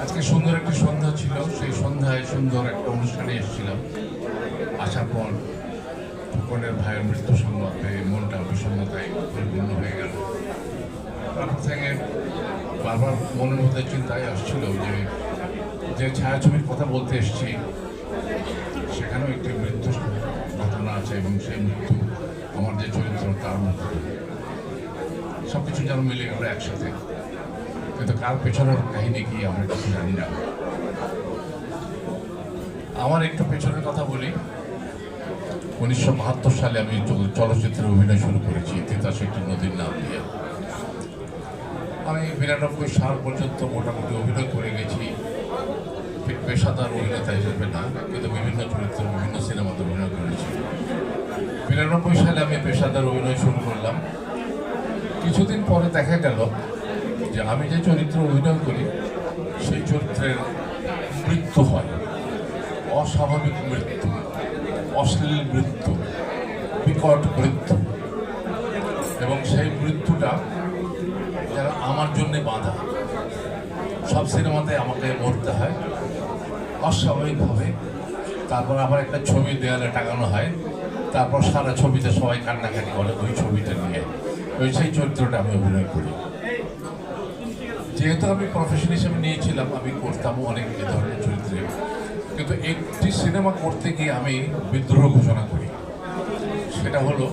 আজকে সুন্দর একটি সন্ধ্যা ছিল, সেই সন্ধ্যায় সুন্দর একটা অনুষ্ঠানে এসেছিলাম। আসার পর ফুকনের ভাইয়ের মৃত্যু সংবাদ পেয়ে মনটা বিষণ্ণতায় পরিপূর্ণ হয়ে গেল। তারপর থেকে বারবার মনের মধ্যে চিন্তায় আসছিল যে ছায়াছবির কথা বলতে এসেছি সেখানেও একটি মৃত্যু ঘটনা আছে এবং সেই মৃত্যু আমার যে চরিত্র তার মধ্যে সব কিছু যেন মিলে গেল একসাথে, কিন্তু কার পেছনের কাহিনী কি আমরা কিছু জানি না। আমার একটু পেছনের কথা বলি। 1972 সালে আমি চলচ্চিত্রে অভিনয় শুরু করেছি তিতাস একটি নদীর নাম দিয়ে। আমি 92 সাল পর্যন্ত মোটামুটি অভিনয় করে গেছি, পেশাদার অভিনেতা হিসেবে না, কিন্তু বিভিন্ন চরিত্রে বিভিন্ন সিনেমাতে অভিনয় করেছি। 92 সালে আমি পেশাদার অভিনয় শুরু করলাম। কিছুদিন পরে দেখা গেল যে আমি যে চরিত্রে অভিনয় করি সেই চরিত্রের মৃত্যু হয়, অস্বাভাবিক মৃত্যু, অশ্লীল মৃত্যু, বিকট মৃত্যু, এবং সেই মৃত্যুটা যারা আমার জন্যে বাঁধা। সব সিনেমাতে আমাকে মরতে হয় অস্বাভাবিকভাবে। তারপর আবার একটা ছবি দেয়ালে টাঙানো হয়, তারপর সারা ছবিতে সবাই কান্নাকাটি করে ওই ছবিটা নিয়ে। সেই চরিত্রটা আমি অভিনয় করি। যেহেতু আমি প্রফেশন হিসেবে নিয়েছিলাম, আমি করতাম অনেক এ ধরনের চরিত্রে, কিন্তু একটি সিনেমা করতে গিয়ে আমি বিদ্রোহ ঘোষণা করি। সেটা হলো